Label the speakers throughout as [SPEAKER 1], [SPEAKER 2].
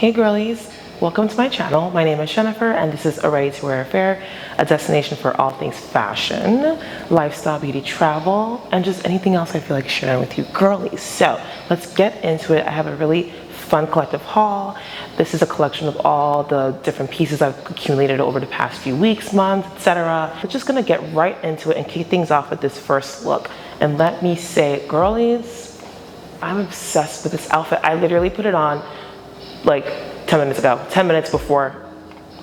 [SPEAKER 1] Hey girlies, welcome to my channel. My name is Jennifer and this is a Ready to Wear affair, a destination for all things fashion, lifestyle, beauty, travel, and just anything else I feel like sharing with you girlies. So let's get into it. I have a really fun collective haul. This is a collection of all the different pieces I've accumulated over the past few weeks, months, etc. We're just gonna get right into it and kick things off with this first look. And let me say, girlies, I'm obsessed with this outfit. I literally put it on like 10 minutes ago, 10 minutes before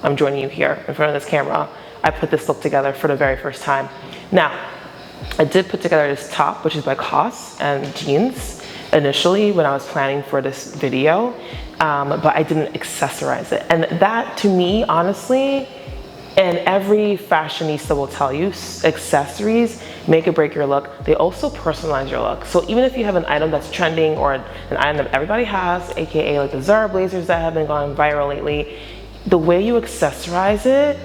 [SPEAKER 1] I'm joining you here in front of this camera. I put this look together for the very first time. Now, I did put together this top, which is by COS, and jeans initially when I was planning for this video, but I didn't accessorize it. And that to me, honestly, and every fashionista will tell you, accessories make or break your look. They also personalize your look. So even if you have an item that's trending or an item that everybody has, AKA like the Zara blazers that have been going viral lately, the way you accessorize it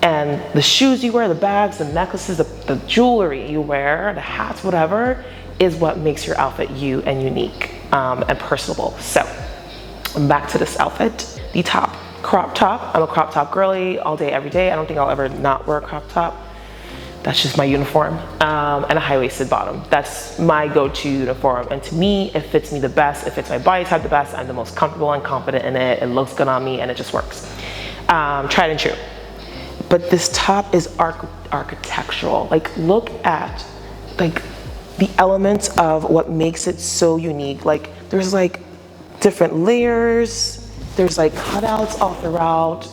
[SPEAKER 1] and the shoes you wear, the bags, the necklaces, the jewelry you wear, the hats, whatever, is what makes your outfit you and unique and personable. So back to this outfit, the top. Crop top. I'm a crop top girly all day, every day. I don't think I'll ever not wear a crop top. That's just my uniform. And a high-waisted bottom. That's my go-to uniform. And to me, it fits me the best. It fits my body type the best. I'm the most comfortable and confident in it. It looks good on me and it just works. Tried and true. But this top is architectural. Like, look at like the elements of what makes it so unique. Like, there's like different layers. There's like cutouts all throughout.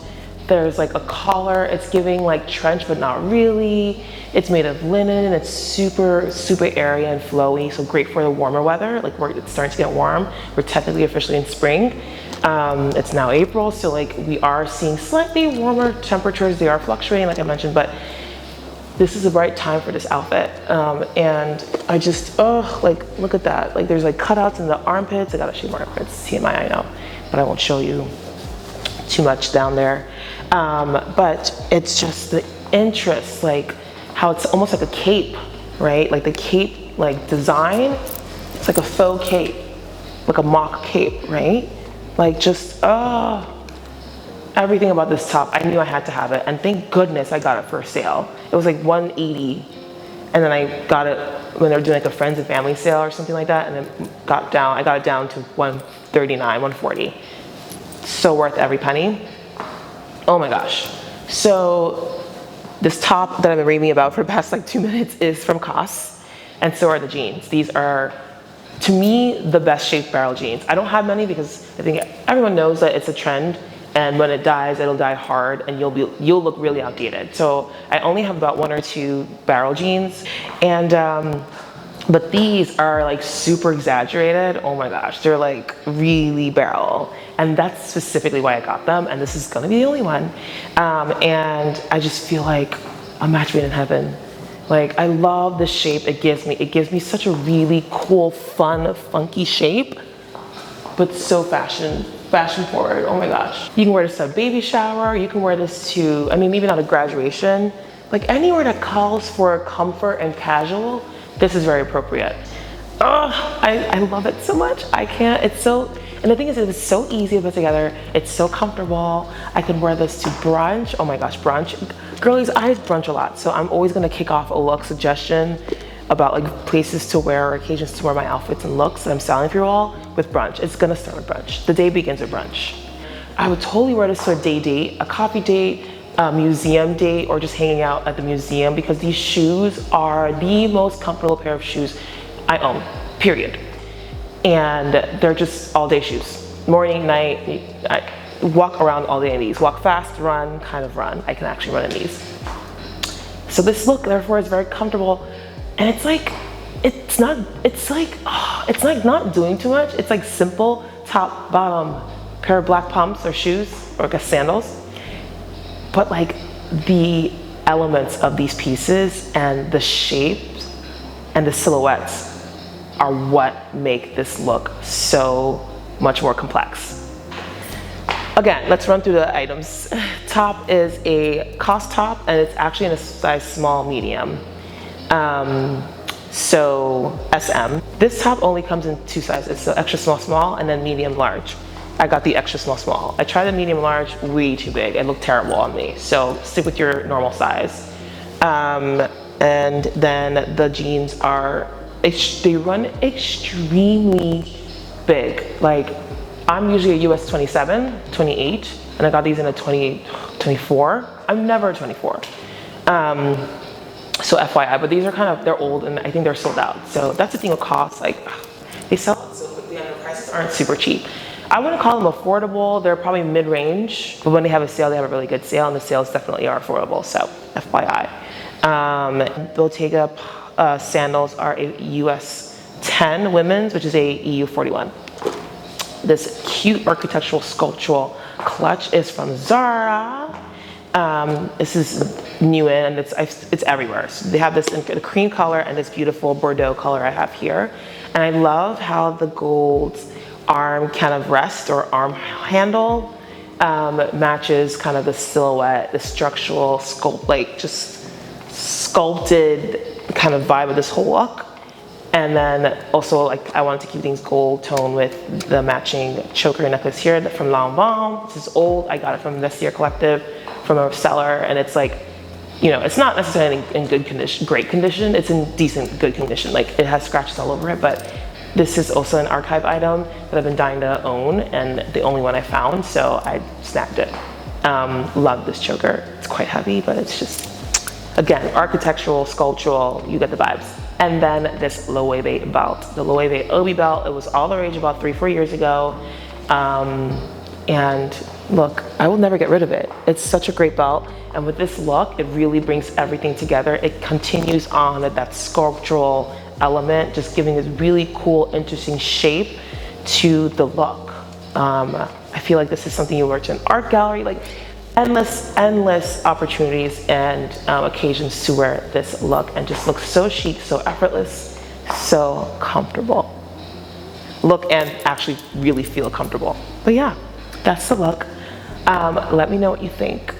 [SPEAKER 1] There's like a collar. It's giving like trench, but not really. It's made of linen. It's super, super airy and flowy. So great for the warmer weather. Like it's starting to get warm. We're technically officially in spring. It's now April. So like we are seeing slightly warmer temperatures. They are fluctuating like I mentioned, but this is a bright time for this outfit. And I just, like look at that. Like there's like cutouts in the armpits. I gotta shave my armpits, TMI, I know. But I won't show you too much down there. But it's just the interest, like how it's almost like a cape, right? Like the cape, like design, it's like a faux cape, like a mock cape, right? Like just, everything about this top, I knew I had to have it. And thank goodness I got it for a sale. It was like $180. And then I got it when they were doing like a friends and family sale or something like that. And then I got it down to $139, $140. So worth every penny. Oh my gosh. So this top that I've been raving about for the past like 2 minutes is from COS. And so are the jeans. These are, to me, the best shaped barrel jeans. I don't have many because I think everyone knows that it's a trend. And when it dies, it'll die hard and you'll look really outdated. So I only have about 1 or 2 barrel jeans. And, but these are like super exaggerated. Oh my gosh, they're like really barrel. And that's specifically why I got them. And this is gonna be the only one. And I just feel like a match made in heaven. Like I love the shape it gives me. It gives me such a really cool, fun, funky shape, but so fashion forward. Oh my gosh. You can wear this to a baby shower. You can wear this to, I mean, maybe not a graduation, like anywhere that calls for comfort and casual, this is very appropriate. Oh, I love it so much. I can't, it's so, and the thing is, it's so easy to put together. It's so comfortable. I can wear this to brunch. Oh my gosh, brunch. Girlies, I brunch a lot. So I'm always gonna kick off a look suggestion about like places to wear or occasions to wear my outfits and looks that I'm selling for you all with brunch. It's gonna start with brunch. The day begins with brunch. I would totally wear this to a day date, a coffee date, a museum date, or just hanging out at the museum because these shoes are the most comfortable pair of shoes I own, period. And they're just all day shoes. Morning, night, I walk around all day in these. Walk fast, run, kind of run. I can actually run in these. So this look, therefore, is very comfortable. And it's like not doing too much. It's like simple top, bottom, pair of black pumps or shoes, or I guess sandals. But like the elements of these pieces and the shapes and the silhouettes are what make this look so much more complex. Again, let's run through the items. Top is a COS top and it's actually in a size small, medium. So SM. This top only comes in 2 sizes, so extra small, small, and then medium, large. I got the extra small. I tried the medium large, way too big. It looked terrible on me. So stick with your normal size. And then the jeans they run extremely big. Like, I'm usually a US 27, 28, and I got these in a 28, 24. I'm never a 24. So FYI, but these are they're old and I think they're sold out. So that's the thing with cost, like they sell out so quickly and the prices aren't super cheap. I wouldn't call them affordable, they're probably mid-range, but when they have a sale, they have a really good sale and the sales definitely are affordable, so FYI. Bottega sandals are a US 10 women's, which is a EU 41. This cute architectural sculptural clutch is from Zara. This is new and it's everywhere. So they have this in the cream color and this beautiful Bordeaux color I have here. And I love how the gold arm kind of rest or arm handle matches kind of the silhouette, the structural sculpt, like just sculpted kind of vibe of this whole look. And then also, like, I wanted to keep things gold tone with the matching choker necklace here from L'Envol. This is old. I got it from Vestiaire Collective, from a seller, and it's like, you know, it's not necessarily in good condition, great condition. It's in decent, good condition. Like, it has scratches all over it, but this is also an archive item that I've been dying to own, and the only one I found, so I snagged it. Love this choker. It's quite heavy, but it's just, again, architectural, sculptural, you get the vibes. And then this Loewe belt. The Loewe Obi belt, it was all the rage about 3-4 years ago. And look, I will never get rid of it. It's such a great belt. And with this look, it really brings everything together. It continues on that sculptural element, just giving this really cool, interesting shape to the look. I feel like this is something you wear to an art gallery, like endless opportunities and occasions to wear this look and just look so chic, so effortless, so comfortable. Look and actually really feel comfortable. But yeah, that's the look. Let me know what you think.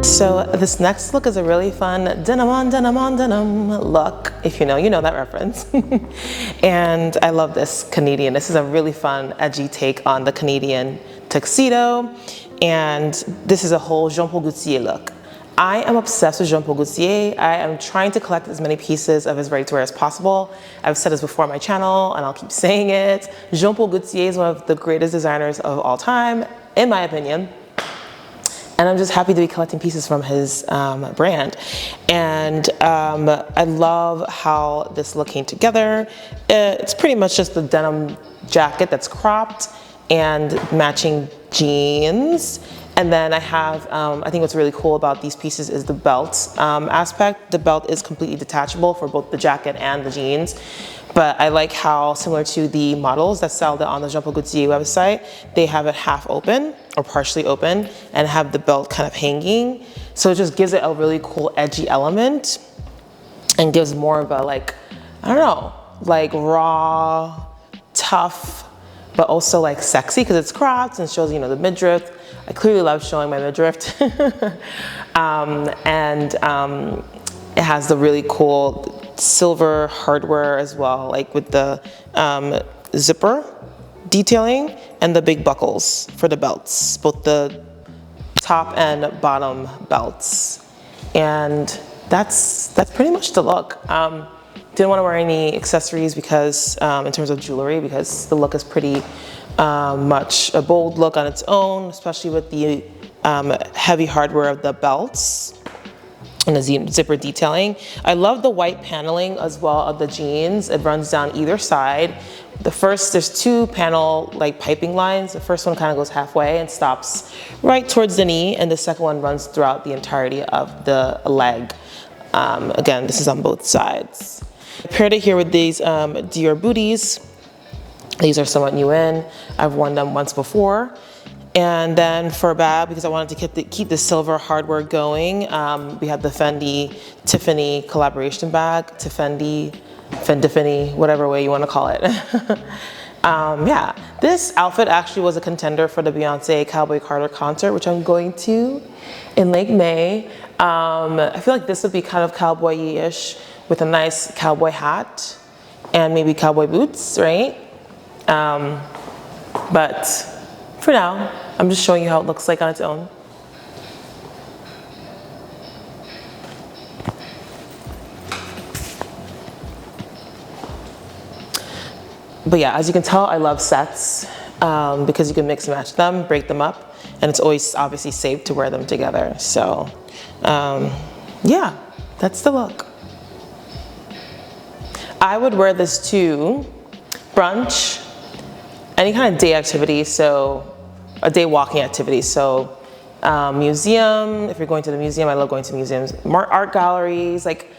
[SPEAKER 1] So this next look is a really fun denim on denim look. If you know that reference. And I love this Canadian. This is a really fun, edgy take on the Canadian tuxedo. And this is a whole Jean Paul Gaultier look. I am obsessed with Jean Paul Gaultier. I am trying to collect as many pieces of his ready-to-wear as possible. I've said this before on my channel, and I'll keep saying it. Jean Paul Gaultier is one of the greatest designers of all time, in my opinion. And I'm just happy to be collecting pieces from his brand. And I love how this look came together. It's pretty much just the denim jacket that's cropped and matching jeans. And then I have, I think what's really cool about these pieces is the belt aspect. The belt is completely detachable for both the jacket and the jeans. But I like how, similar to the models that sell on the Jean Paul Gaultier website, they have it half open or partially open and have the belt kind of hanging. So it just gives it a really cool edgy element and gives more of a, like, I don't know, like raw, tough, but also like sexy because it's cropped and shows, the midriff. I clearly love showing my midriff. It has the really cool silver hardware as well, like with the zipper detailing and the big buckles for the belts, both the top and bottom belts. And that's pretty much the look. Didn't want to wear any accessories because in terms of jewelry, because the look is pretty much a bold look on its own, especially with the heavy hardware of the belts and the zipper detailing. I love the white paneling as well of the jeans. It runs down either side. There's two panel like piping lines. The first one kind of goes halfway and stops right towards the knee, and the second one runs throughout the entirety of the leg. Again, this is on both sides. Paired it here with these Dior booties. These are somewhat new in. I've worn them once before. And then for a bag, because I wanted to keep the silver hardware going, we had the Fendi Tiffany collaboration bag, Fendi, whatever way you want to call it. Yeah, this outfit actually was a contender for the Beyonce Cowboy Carter concert, which I'm going to in late May. I feel like this would be kind of cowboy-ish with a nice cowboy hat and maybe cowboy boots, right? But for now, I'm just showing you how it looks like on its own. But yeah, as you can tell, I love sets because you can mix and match them, break them up, and it's always obviously safe to wear them together. So yeah, that's the look. I would wear this to brunch, any kind of day activity, so a day walking activity. So museum, if you're going to the museum, I love going to museums, art galleries, like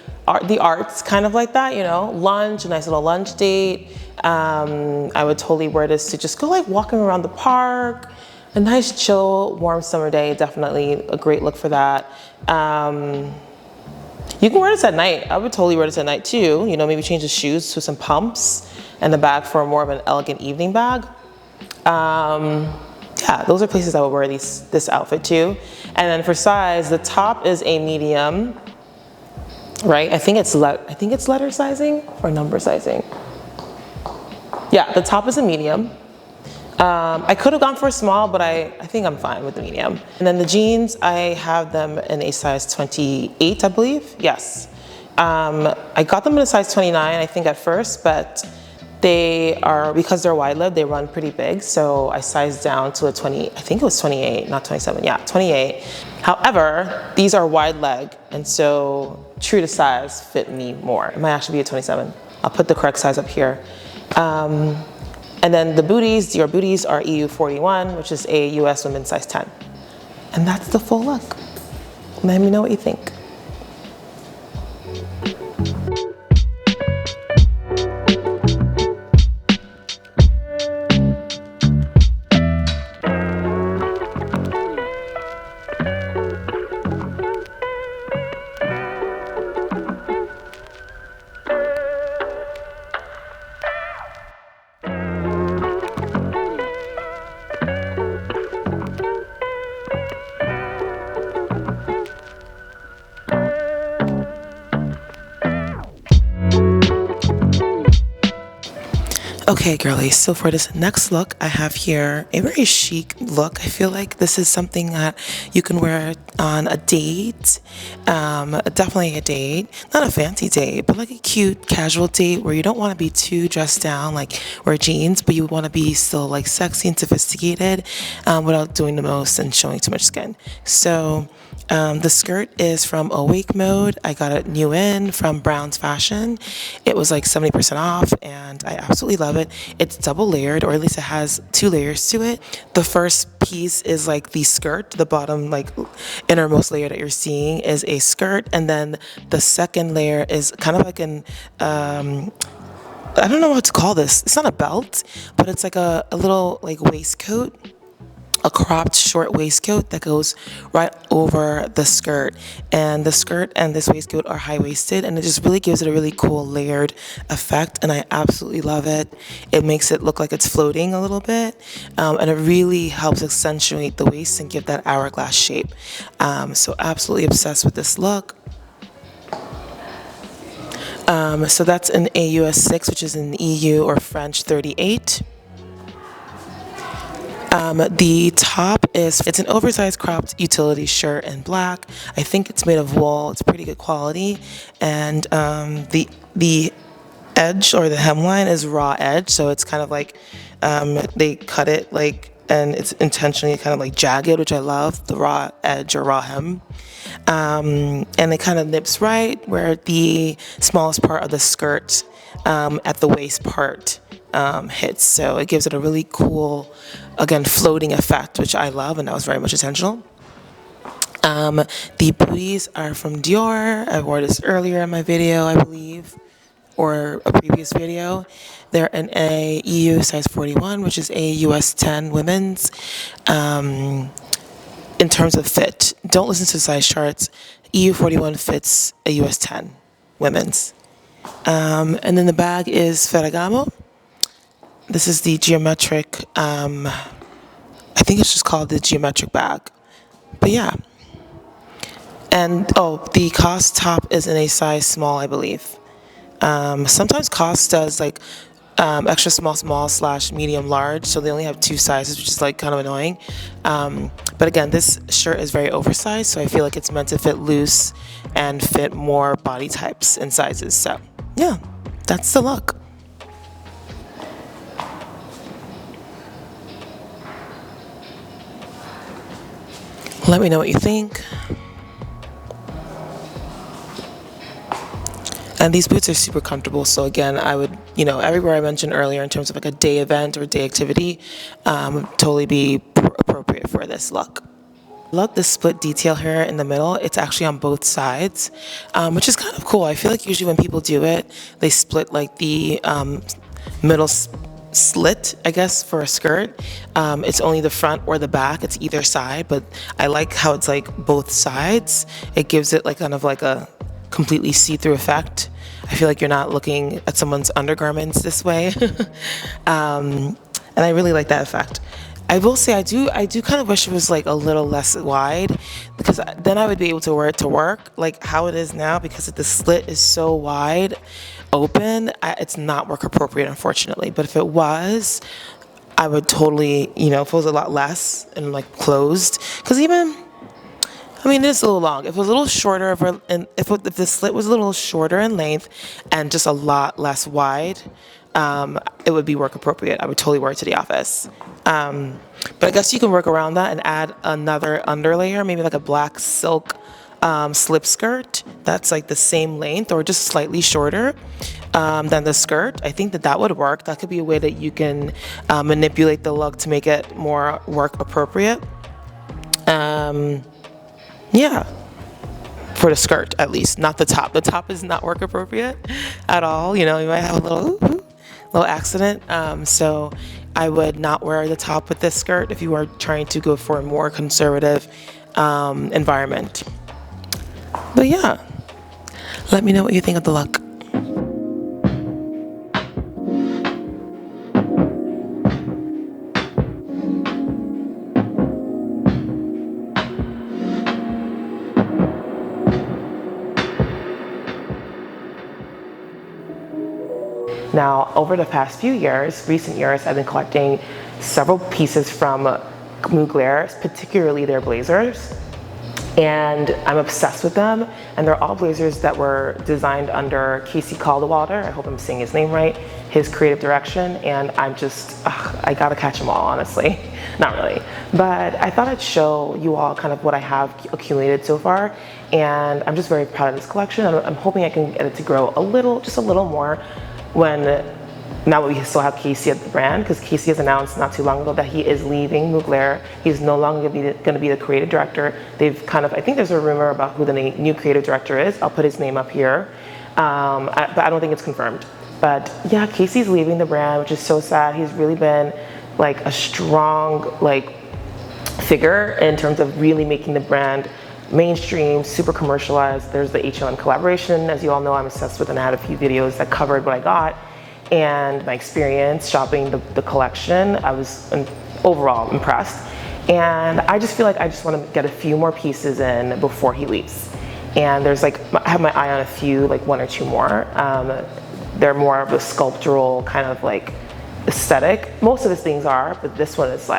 [SPEAKER 1] the arts, kind of like that, you know, lunch, a nice little lunch date. I would totally wear this to just go like walking around the park, a nice chill, warm summer day, definitely a great look for that. You can wear this at night. I would totally wear this at night too. You know, maybe change the shoes to some pumps and the bag for more of an elegant evening bag. Yeah, those are places I would wear this outfit to. And then for size, the top is a medium, right? I think it's letter sizing or number sizing. Yeah, the top is a medium. I could have gone for a small, but I think I'm fine with the medium. And then the jeans, I have them in a size 28, I believe. Yes. I got them in a size 29, I think at first, but they are, because they're wide leg, they run pretty big. So I sized down to a 20, I think it was 28, not 27. Yeah, 28. However, these are wide leg, and so true to size fit me more. It might actually be a 27. I'll put the correct size up here. And then the booties, your booties are EU 41, which is a US women's size 10. And that's the full look. Let me know what you think. Okay, girlies, so for this next look, I have here a very chic look. I feel like this is something that you can wear on a date, definitely a date, not a fancy date, but like a cute casual date where you don't want to be too dressed down, like wear jeans, but you want to be still like sexy and sophisticated without doing the most and showing too much skin. So the skirt is from Awake Mode. I got it new in from Brown's Fashion. It was like 70% off and I absolutely love it. It's double layered, or at least it has 2 layers to it. The first piece is like the skirt, the bottom like innermost layer that you're seeing is a skirt, and then the second layer is kind of like an I don't know what to call this. It's not a belt, but it's like a little like waistcoat, a cropped short waistcoat that goes right over the skirt. And the skirt and this waistcoat are high-waisted, and it just really gives it a really cool layered effect, and I absolutely love it. It makes it look like it's floating a little bit, and it really helps accentuate the waist and give that hourglass shape. So absolutely obsessed with this look. So that's an AUS 6, which is an EU or French 38. The top it's an oversized cropped utility shirt in black. I think it's made of wool. It's pretty good quality. And the edge or the hemline is raw edge. So it's kind of like they cut it like, and it's intentionally kind of like jagged, which I love, the raw edge or raw hem. And it kind of nips right where the smallest part of the skirt at the waist part hits. So it gives it a really cool, again, floating effect, which I love, and that was very much intentional. The booties are from Dior. I wore this earlier in my video, I believe, or a previous video. They're in a EU size 41, which is a US 10 women's. In terms of fit, don't listen to the size charts. EU 41 fits a US 10 women's. And then the bag is Ferragamo. This is the geometric, I think it's just called the geometric bag. But yeah. And, oh, the COS top is in a size small, I believe. Sometimes COS does like extra small slash medium large, so they only have 2 sizes, which is like kind of annoying. But again, this shirt is very oversized, so I feel like it's meant to fit loose and fit more body types and sizes. So yeah, that's the look. Let me know what you think. And these boots are super comfortable, so again, I would, everywhere I mentioned earlier in terms of like a day event or day activity, would totally be appropriate for this look. Love the split detail here in the middle. It's actually on both sides, which is kind of cool. I feel like usually when people do it, they split like the middle slit, I guess, for a skirt. It's only the front or the back. It's either side, but I like how it's like both sides. It gives it like kind of like a completely see-through effect. I feel like you're not looking at someone's undergarments this way. And I really like that effect. I will say I do kind of wish it was like a little less wide, because then I would be able to wear it to work like how it is now, because the slit is so wide open. It's not work appropriate, unfortunately. But if it was, I would totally, if it was a lot less and like closed, because it is a little long. If it was a little shorter, if the slit was a little shorter in length and just a lot less wide, it would be work appropriate. I would totally wear it to the office. But I guess you can work around that and add another underlayer, maybe like a black silk slip skirt that's like the same length or just slightly shorter than the skirt. I think that would work. That could be a way that you can manipulate the look to make it more work appropriate. Yeah, for the skirt at least, not the top. The top is not work appropriate at all. You might have a little accident. So I would not wear the top with this skirt if you are trying to go for a more conservative environment. But yeah, let me know what you think of the look. Now, over the past recent years, I've been collecting several pieces from Mugler, particularly their blazers. And I'm obsessed with them. And they're all blazers that were designed under Casey Calderwater. I hope I'm saying his name right, his creative direction. And I gotta catch them all, honestly. Not really. But I thought I'd show you all kind of what I have accumulated so far. And I'm just very proud of this collection. I'm hoping I can get it to grow just a little more now that we still have Casey at the brand, because Casey has announced not too long ago that he is leaving Mugler. He's no longer going to be the creative director. I think there's a rumor about who the new creative director is. I'll put his name up here, but I don't think it's confirmed. But yeah, Casey's leaving the brand, which is so sad. He's really been like a strong figure in terms of really making the brand mainstream, super commercialized. There's the H&M collaboration. As you all know, I'm obsessed with, and I had a few videos that covered what I got and my experience shopping the collection. I was overall impressed. And I just feel like I just want to get a few more pieces in before he leaves. And there's I have my eye on a few, like 1 or 2 more. They're more of a sculptural kind of aesthetic. Most of his things are, but this one is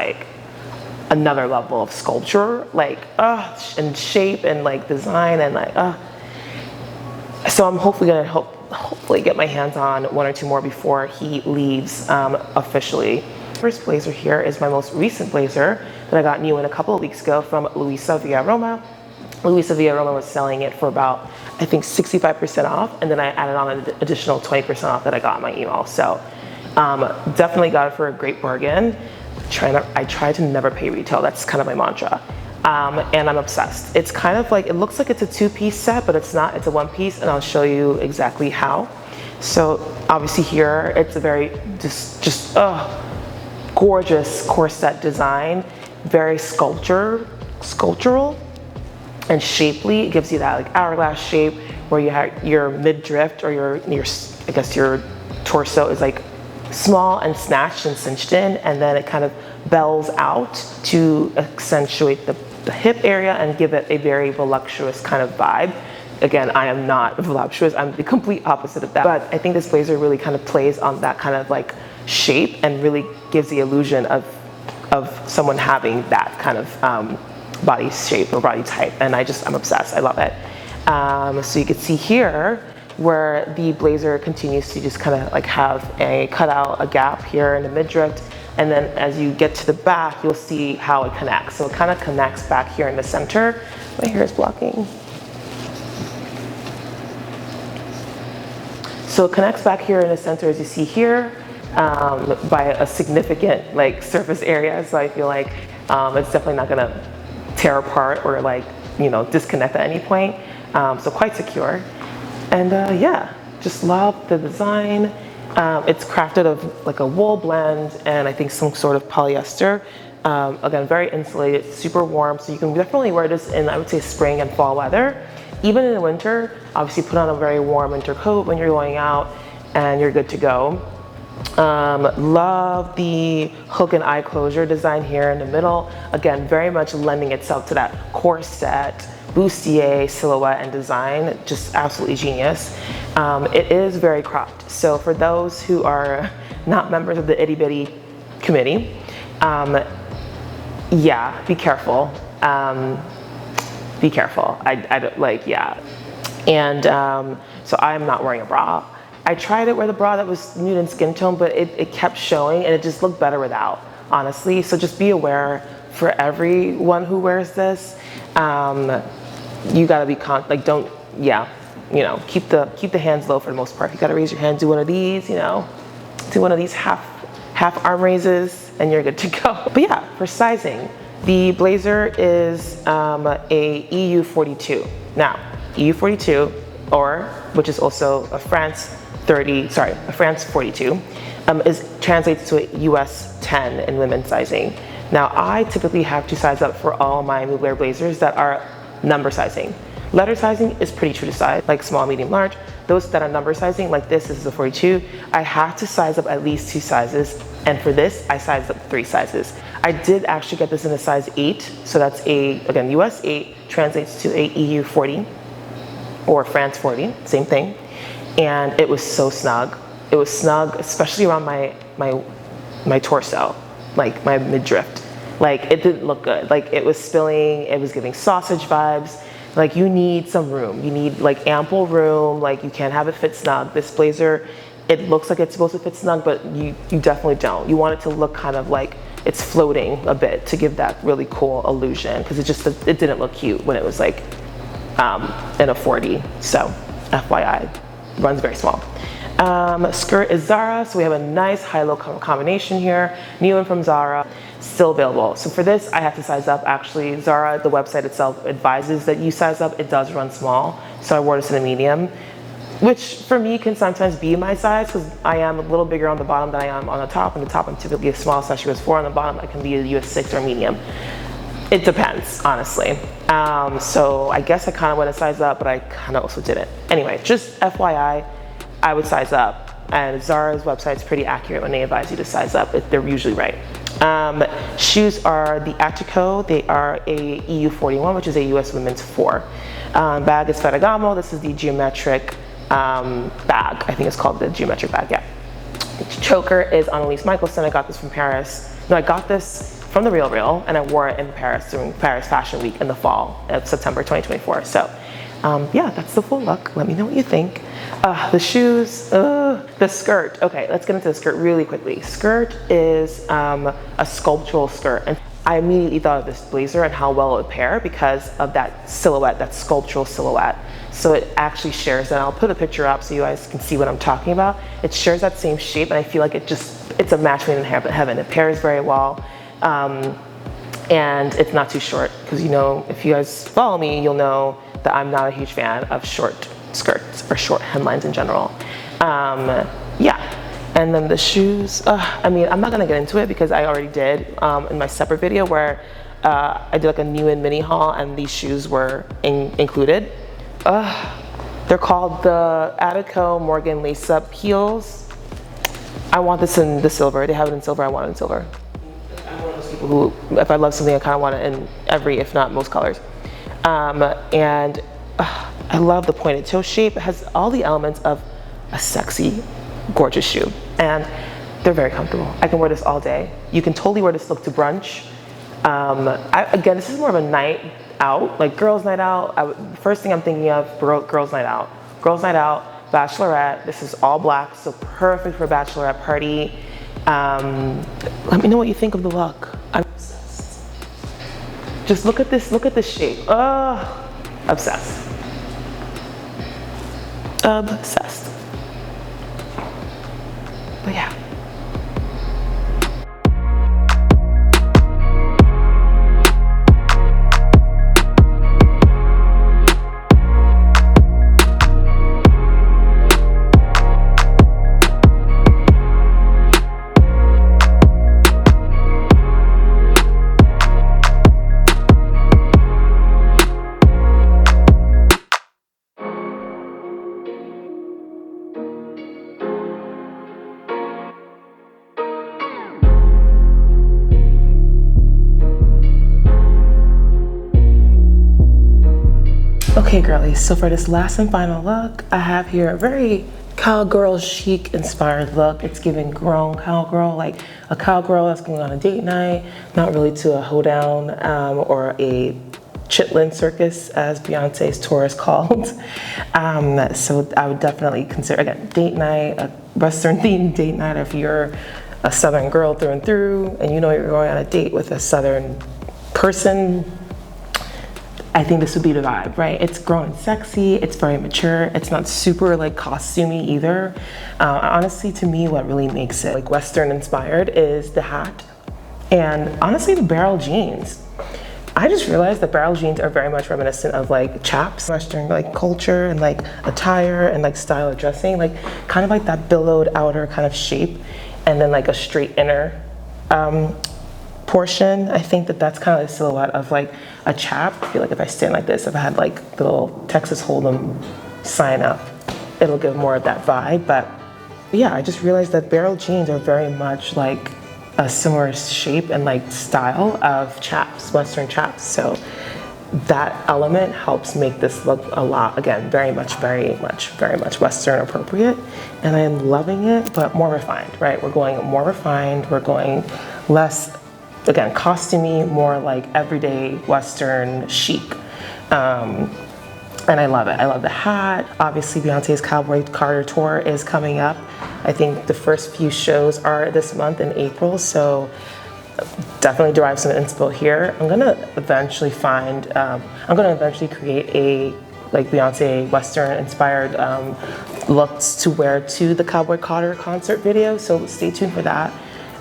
[SPEAKER 1] another level of sculpture, and shape and design and So I'm hopefully gonna hopefully get my hands on 1 or 2 more before he leaves officially. First blazer here is my most recent blazer that I got new in a couple of weeks ago from Luisa Via Roma. Luisa Via Roma was selling it for about, I think, 65% off, and then I added on an additional 20% off that I got in my email. So definitely got it for a great bargain. I try to never pay retail. That's kind of my mantra. And I'm obsessed. It's kind of it looks like it's a 2-piece set, but it's not. It's a 1-piece, and I'll show you exactly how. So obviously here, it's a very just gorgeous corset design, very sculptural and shapely. It gives you that like hourglass shape where you have your midriff or your I guess your torso is like small and snatched and cinched in, and then it kind of bells out to accentuate the hip area and give it a very voluptuous kind of vibe. Again, I am not voluptuous, I'm the complete opposite of that. But I think this blazer really kind of plays on that kind of like shape and really gives the illusion of someone having that kind of body shape or body type. And I'm obsessed, I love it. So you can see here where the blazer continues to just kind of like have a gap here in the midriff. And then as you get to the back, you'll see how it connects. So it kind of connects back here in the center. My hair is blocking. So it connects back here in the center, as you see here, by a significant like surface area. So I feel like it's definitely not gonna tear apart or like, you know, disconnect at any point. So quite secure. And yeah, just love the design. It's crafted of like a wool blend and I think some sort of polyester. Again, very insulated, super warm. So you can definitely wear this in, I would say, spring and fall weather. Even in the winter, obviously put on a very warm winter coat when you're going out and you're good to go. Love the hook and eye closure design here in the middle. Again, very much lending itself to that corset, bustier silhouette and design, just absolutely genius. It is very cropped. So for those who are not members of the itty bitty committee, yeah, be careful. Be careful. I don't like, yeah. And so I'm not wearing a bra. I tried it with a bra that was nude and skin tone, but it kept showing and it just looked better without, honestly. So just be aware for everyone who wears this, you gotta be don't, yeah, you know, keep the hands low for the most part. You gotta raise your hand, do one of these, you know, do one of these half arm raises and you're good to go. But yeah, for sizing, the blazer is a EU 42. Now, EU 42, which is also a France 42, translates to a US 10 in women's sizing. Now, I typically have to size up for all my Mugler blazers that are number sizing. Letter sizing is pretty true to size, like small, medium, large. Those that are number sizing, like this is a 42, I have to size up at least 2 sizes. And for this, I sized up 3 sizes. I did actually get this in a size 8. So that's again, US 8 translates to a EU 40 or France 40, same thing. And it was so snug. It was snug, especially around my torso, like my midriff. Like it didn't look good. Like it was spilling, it was giving sausage vibes. Like you need some room. You need like ample room. Like you can't have it fit snug. This blazer, it looks like it's supposed to fit snug, but you definitely don't. You want it to look kind of like it's floating a bit to give that really cool illusion, because it didn't look cute when it was like in a 40. So FYI, runs very small. Skirt is Zara, so we have a nice high-low combination here. New one from Zara, still available. So for this, I have to size up. Actually, Zara, the website itself advises that you size up. It does run small, so I wore this in a medium, which for me can sometimes be my size because I am a little bigger on the bottom than I am on the top. On the top, I'm typically a small, so US 4. On the bottom, I can be a US 6 or medium. It depends, honestly. So I guess I kind of went a size up, but I kind of also didn't. Anyway, just FYI, I would size up, and Zara's website is pretty accurate when they advise you to size up. They're usually right. Shoes are the Attico. They are a EU 41, which is a US women's 4. Bag is Ferragamo. This is the geometric bag. I think it's called the geometric bag, yeah. Choker is Annalise Michelson. I got this from Paris. No, I got this from the Real, and I wore it in Paris during Paris Fashion Week in the fall of September 2024. So yeah, that's the full look. Let me know what you think. The shoes, the skirt. Okay, let's get into the skirt really quickly. Skirt is a sculptural skirt. And I immediately thought of this blazer and how well it would pair because of that silhouette, that sculptural silhouette. So it actually shares, and I'll put a picture up so you guys can see what I'm talking about. It shares that same shape, and I feel like it's a match made in heaven. It pairs very well. And it's not too short, because you know, if you guys follow me, you'll know that I'm not a huge fan of short skirts or short hemlines in general. Yeah. And then the shoes, I mean, I'm not gonna get into it because I already did in my separate video where I did like a new and mini haul and these shoes were included. They're called the Attico Morgan Lace Up Heels. I want this in the silver. They have it in silver, I want it in silver. I'm one of those people who, if I love something, I kind of want it in every, if not most colors. And I love the pointed toe shape. It has all the elements of a sexy, gorgeous shoe. And they're very comfortable. I can wear this all day. You can totally wear this look to brunch. Again, this is more of a night out, like girls' night out. First thing I'm thinking of, girls' night out. Girls' night out, bachelorette. This is all black, so perfect for a bachelorette party. Let me know what you think of the look. I'm obsessed. Just look at this shape. Obsessed. Obsessed. But yeah. Okay girlies, so for this last and final look, I have here a very cowgirl chic inspired look. It's giving grown cowgirl, like a cowgirl that's going on a date night, not really to a hoedown or a chitlin circus as Beyonce's tour is called. So I would definitely consider, again, date night, a Western themed date night if you're a Southern girl through and through and you know you're going on a date with a Southern person. I think this would be the vibe, right? It's grown and sexy, it's very mature, it's not super like costumey either. Honestly, to me, what really makes it like Western inspired is the hat and honestly the barrel jeans. I just realized that barrel jeans are very much reminiscent of like chaps, Western like culture and like attire and like style of dressing, like kind of like that billowed outer kind of shape and then like a straight inner portion. I think that that's kind of the silhouette of like a chap. I feel like if I stand like this, if I had like the little Texas Hold'em sign up, it'll give more of that vibe. But yeah, I just realized that barrel jeans are very much like a similar shape and like style of chaps, Western chaps. So that element helps make this look a lot, again, very much Western appropriate. And I'm loving it, but more refined, right? We're going more refined, we're going less, again, costumey, more like everyday Western chic. And I love it. I love the hat. Obviously, Beyonce's Cowboy Carter tour is coming up. I think the first few shows are this month in April, so definitely derive some inspo here. I'm gonna eventually create a like Beyonce Western inspired looks to wear to the Cowboy Carter concert video, so stay tuned for that.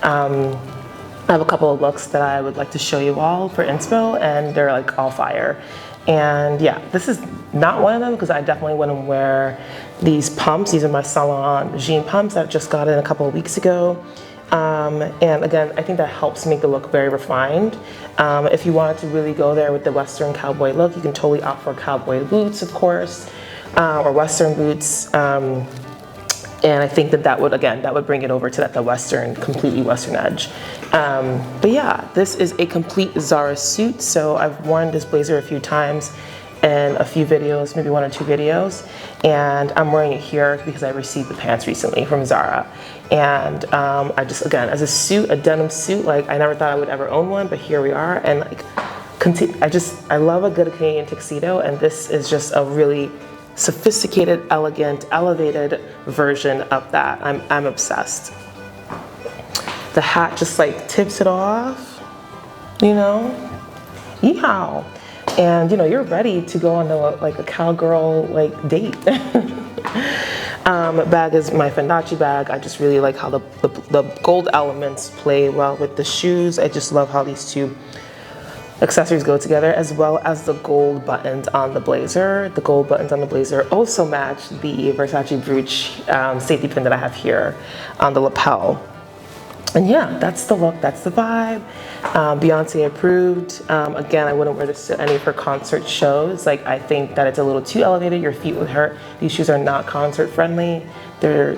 [SPEAKER 1] I have a couple of looks that I would like to show you all for inspo, and they're like all fire. And yeah, this is not one of them because I definitely wouldn't wear these pumps. These are my Salon jean pumps that I just got in a couple of weeks ago. And again, I think that helps make the look very refined. If you wanted to really go there with the Western cowboy look, you can totally opt for cowboy boots, of course, or Western boots. And I think that would bring it over to that Western, completely Western edge. But yeah, this is a complete Zara suit. So I've worn this blazer a few times in a few videos, maybe 1 or 2 videos. And I'm wearing it here because I received the pants recently from Zara. And I just, again, as a suit, a denim suit, like I never thought I would ever own one, but here we are. And like, I love a good Canadian tuxedo, and this is just a really sophisticated, elegant, elevated version of that. I'm obsessed. The hat just like tips it off, you know? Yeehaw. And you know, you're ready to go on like a cowgirl like date. Bag is my Fendace bag. I just really like how the gold elements play well with the shoes. I just love how these two accessories go together, as well as the gold buttons on the blazer. The gold buttons on the blazer also match the Versace brooch safety pin that I have here on the lapel. And yeah, that's the look, that's the vibe. Beyonce approved. Again, I wouldn't wear this to any of her concert shows. Like, I think that it's a little too elevated. Your feet would hurt. These shoes are not concert friendly. They're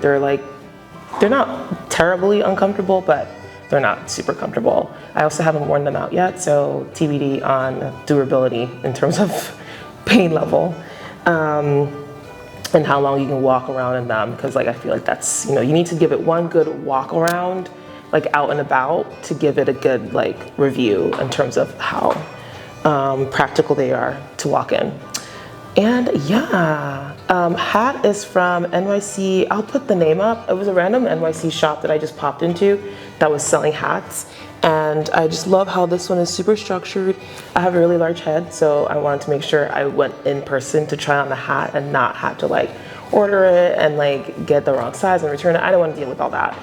[SPEAKER 1] not terribly uncomfortable, but they're not super comfortable. I also haven't worn them out yet, so TBD on durability in terms of pain level. And how long you can walk around in them, because like I feel like that's, you need to give it one good walk around, like out and about, to give it a good like review in terms of how practical they are to walk in. And yeah, hat is from NYC. I'll put the name up. It was a random NYC shop that I just popped into that was selling hats. And I just love how this one is super structured. I have a really large head, so I wanted to make sure I went in person to try on the hat and not have to like order it and like get the wrong size and return it. I don't want to deal with all that.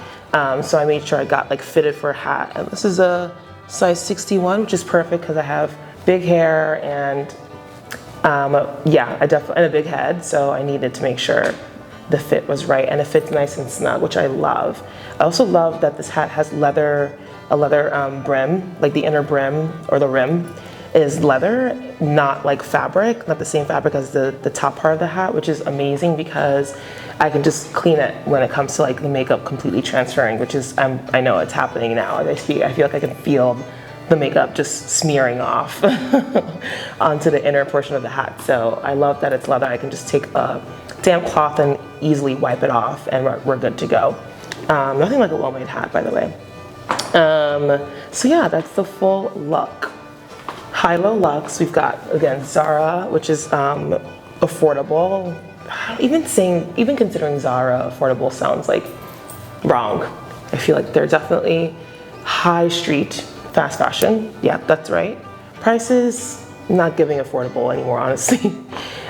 [SPEAKER 1] So I made sure I got like fitted for a hat. And this is a size 61, which is perfect because I have big hair and yeah, I definitely, and a big head, so I needed to make sure the fit was right, and it fits nice and snug, which I love. I also love that this hat has a leather brim, like the inner brim or the rim is leather, not like fabric, not the same fabric as the top part of the hat, which is amazing because I can just clean it when it comes to like the makeup completely transferring, which is, I know it's happening now as I speak. I feel like I can feel the makeup just smearing off onto the inner portion of the hat. So I love that it's leather. I can just take a damp cloth and easily wipe it off and we're good to go. Nothing like a well-made hat, by the way. So yeah, that's the full look. High-low luxe, we've got, again, Zara, which is affordable. Even considering Zara affordable sounds like wrong. I feel like they're definitely high street fast fashion. Yeah, that's right. Prices, not giving affordable anymore, honestly.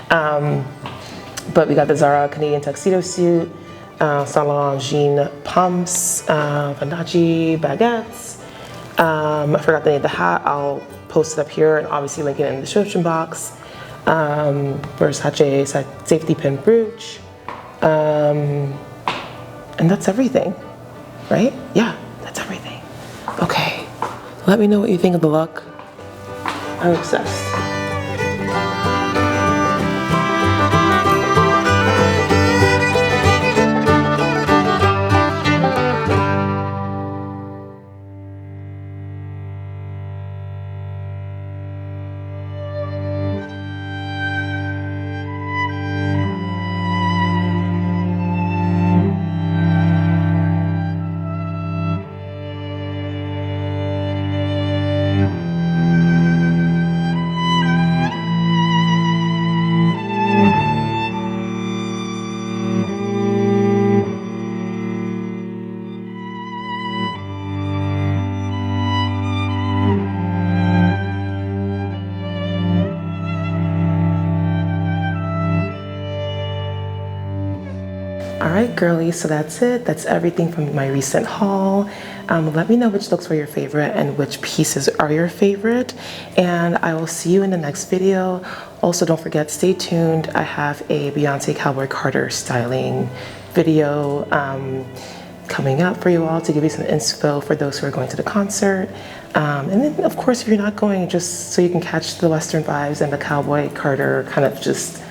[SPEAKER 1] But we got the Zara Canadian tuxedo suit, Salon jean pumps, Versace baguettes. I forgot the name of the hat. I'll post it up here and obviously link it in the description box. Versace safety pin brooch. And that's everything, right? Yeah, that's everything. Okay. Let me know what you think of the look. I'm obsessed. Alright girlies, so that's it. That's everything from my recent haul. Let me know which looks were your favorite and which pieces are your favorite. And I will see you in the next video. Also, don't forget, stay tuned. I have a Beyonce Cowboy Carter styling video coming up for you all to give you some inspo for those who are going to the concert. And then, of course, if you're not going, just so you can catch the Western vibes and the Cowboy Carter kind of just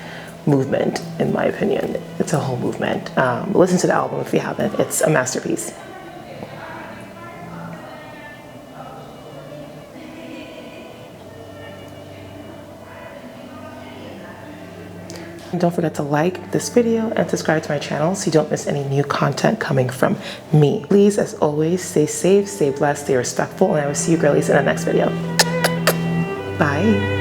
[SPEAKER 1] movement, in my opinion. It's a whole movement. Listen to the album if you haven't. It's a masterpiece. And don't forget to like this video and subscribe to my channel so you don't miss any new content coming from me. Please, as always, stay safe, stay blessed, stay respectful, and I will see you girlies in the next video. Bye.